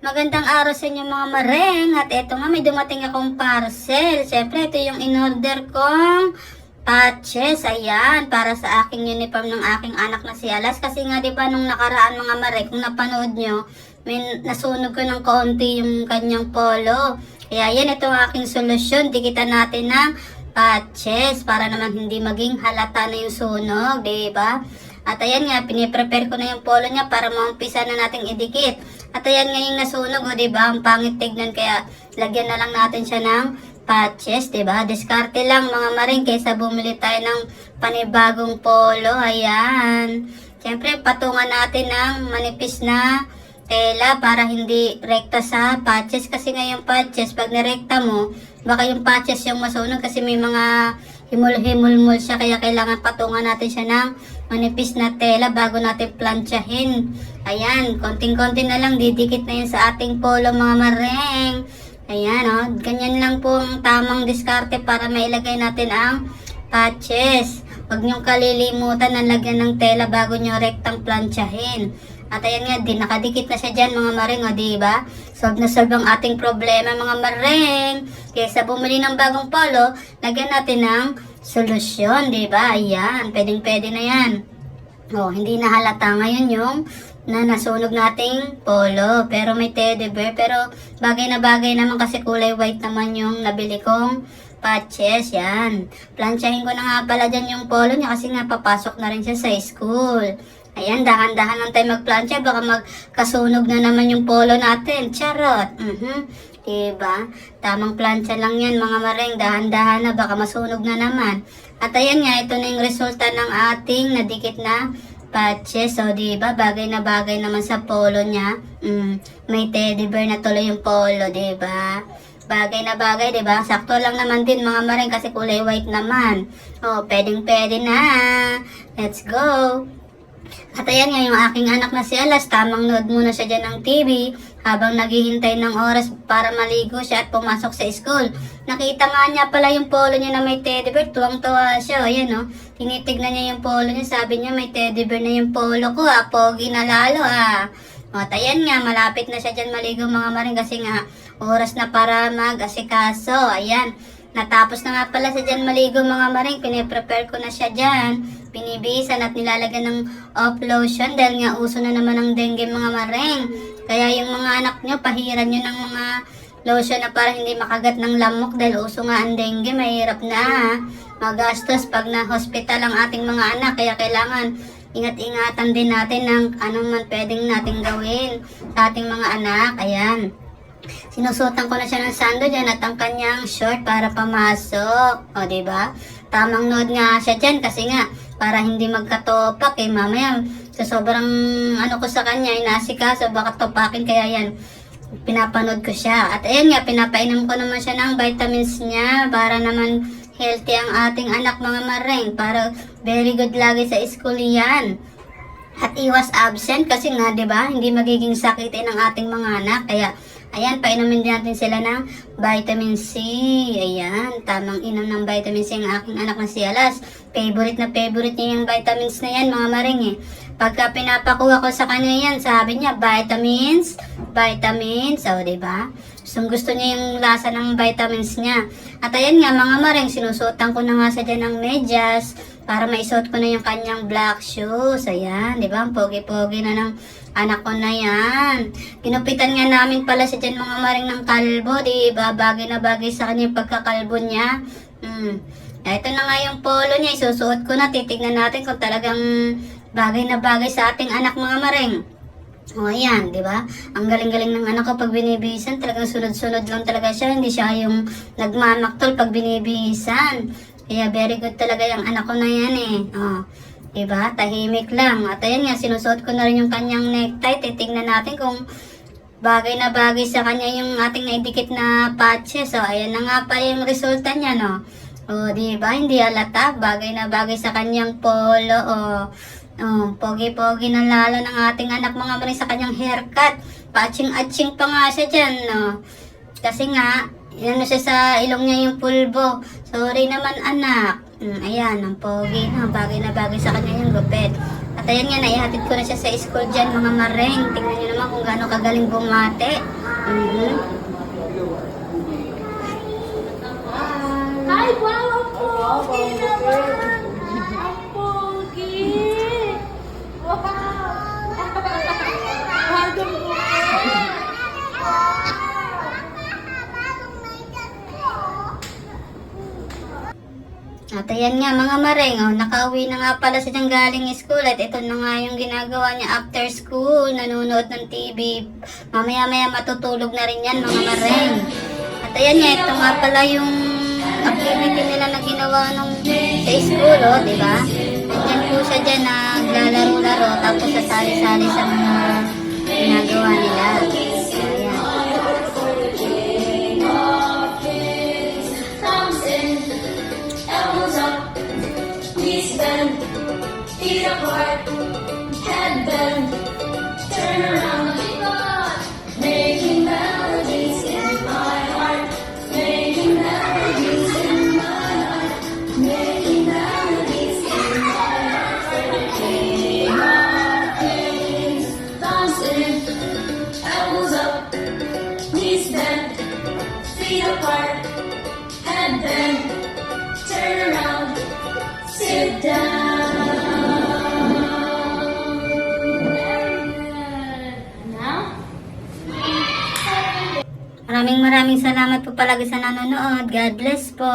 Magandang araw sa inyo mga mareng. At eto nga, may dumating akong parcel. Siyempre, ito yung in-order kong patches. Ayan, para sa aking uniform ng aking anak na si Alas. Kasi nga, di ba, nung nakaraan mga mareng, kung napanood nyo, may nasunog ko ng konti yung kanyang polo. Kaya yan, ito ang aking solusyon. Dikitan natin ng patches para naman hindi maging halata na yung sunog, di ba? At ayan nga, piniprepare ko na yung polo niya para maumpisa na nating idikit. At ayan nga yung nasunog, o diba? Ang pangit tignan, kaya lagyan na lang natin siya ng patches, diba? Diskarte lang mga maring kaysa bumili tayo ng panibagong polo. Ayan. Siyempre, patungan natin ng manipis na tela para hindi rekta sa patches. Kasi nga yung patches, pag nirekta mo, baka yung patches yung masunog kasi may mga himul-himul-mul siya, kaya kailangan patungan natin siya ng manipis na tela bago natin planchahin. Ayan, konting-konti na lang, didikit na yun sa ating polo mga mareng. Ayan, oh, ganyan lang po ang tamang diskarte para mailagay natin ang patches. Huwag niyong kalilimutan na lagyan ng tela bago niyo rektang planchahin. At ayan nga, nakadikit na siya dyan mga mareng, o diba? Solve na solve ang ating problema mga mareng. Kaysa bumili ng bagong polo, lagyan natin ng solusyon, diba? Ayan, pwedeng-pwede na yan. O, hindi na halata ngayon yung na nasunog nating polo. Pero may teddy bear. Pero bagay na bagay naman kasi kulay white naman yung nabili kong patches. Yan. Planchahin ko na nga pala dyan yung polo niya kasi nga papasok na rin siya sa school. Ayan, dahan-dahan lang tayo magplancha. Baka magkasunog na naman yung polo natin. Charot. Diba? Tamang plancha lang yan mga mareng. Dahan-dahan na. Baka masunog na naman. At ayan nga, ito na yung resulta ng ating nadikit na patches. So, diba? Bagay na bagay naman sa polo niya. May teddy bear na tuloy yung polo. Diba? Bagay na bagay, diba? Sakto lang naman din mga mareng kasi kulay white naman. O, pwedeng-pwede na. Let's go! At ayan nga, yung aking anak na si Alas, tamang nood muna siya dyan ng TV habang naghihintay ng oras para maligo siya at pumasok sa school. Nakita nga niya pala yung polo niya na may teddy bear, tuwang-tuwa siya. Ayan o, tinitignan niya yung polo niya, sabi niya may teddy bear na yung polo ko, pogi na lalo O, at ayan nga, malapit na siya dyan maligo mga maring kasi nga, oras na para mag-asikaso. Ayan. Natapos na nga pala siya dyan maligo mga maring, piniprepare ko na siya dyan, binibisan at nilalagyan ng off lotion dahil nga uso na naman ang dengue mga maring. Kaya yung mga anak nyo, pahiran nyo ng mga lotion na para hindi makagat ng lamok dahil uso nga ang dengue, mahirap na magastos pag na-hospital ang ating mga anak. Kaya kailangan ingat-ingatan din natin ng anong man pwedeng natin gawin sa ating mga anak. Ayan. Sinusutan ko na siya ng sando dyan at ang kanyang short para pamasok. O, diba? Tamang nood nga siya dyan kasi nga, para hindi magkatopak mamaya, sa sobrang ko sa kanya, inasikaso, baka topakin, kaya yan, pinapanood ko siya. At ayan nga, pinapainom ko naman siya ng vitamins niya para naman healthy ang ating anak mga mareng, para very good lagi sa school yan. At iwas absent kasi nga, diba, hindi magiging sakitin ng ating mga anak, kaya ayan, painumin din natin sila ng vitamin C. Ayan, tamang inom ng vitamin C ang aking anak na si Alas. Favorite na favorite niya yung vitamins na yan, mga maring Pagka pinapakuha ko sa kanya yan, sabi niya, vitamins. O, diba? Gusto niya yung lasa ng vitamins niya. At ayan nga, mga maring, sinusuotan ko na nga sa dyan ng medyas para maisuot ko na yung kanyang black shoes. Ayan, diba? Ang pogi-pogi na ng anak ko na yan. Ginupitan nga namin pala siya dyan mga maring ng kalbo, diba? Bagay na bagay sa kanya yung pagkakalbo niya. Ito na nga yung polo niya, isusuot ko na, titignan natin kung talagang bagay na bagay sa ating anak mga maring. O ayan, diba? Ang galing-galing ng anak ko pag binibisan, talagang sunod-sunod lang talaga siya, hindi siya yung nagmamaktol pag binibisan. Kaya very good talaga yung anak ko na yan diba? Tahimik lang. At ayan nga, sinusuot ko na rin yung kanyang necktie. Titignan natin kung bagay na bagay sa kanya yung ating naidikit na patches. So, ayan na nga pa yung resulta niya, no? O, diba? Hindi halata. Bagay na bagay sa kanyang polo. Pogi-pogi na lalo ng ating anak mga maring sa kanyang haircut. Patching-atching pa nga siya dyan, no? Kasi nga, yan siya sa ilong niya yung pulbo. Sorry naman anak. Ayan, ang pogi na. Bagay na bagay sa kanya yung gupit. At ayan nga, naihatid ko na siya sa school dyan mga maring. Tingnan nyo naman kung gaano kagaling bumate. Mhm. Ay, wow! Ang pogi naman! Ang pogi! Wow! Bagong buhay! At ayan nga mga mareng, oh, nakauwi na nga pala silang galing school at ito na nga yung ginagawa niya after school, nanonood ng TV. Mamaya-maya matutulog na rin yan mga mareng. At ayan nga, ito nga pala yung activity nila na ginawa nung sa school, oh, di ba? Nandyan po siya dyan naglalaro-laro tapos sasali-sali sa mga ginagawa nila. Ayan. Elbows up, knees bend, feet apart, head bend, turn around, making melodies in my heart, making melodies in my heart, making melodies in my heart. King of kings, dancing, elbows up, knees bend, feet apart, head bend. Turn around, sit down. Now? Maraming salamat po palagi sa nanonood. God bless po.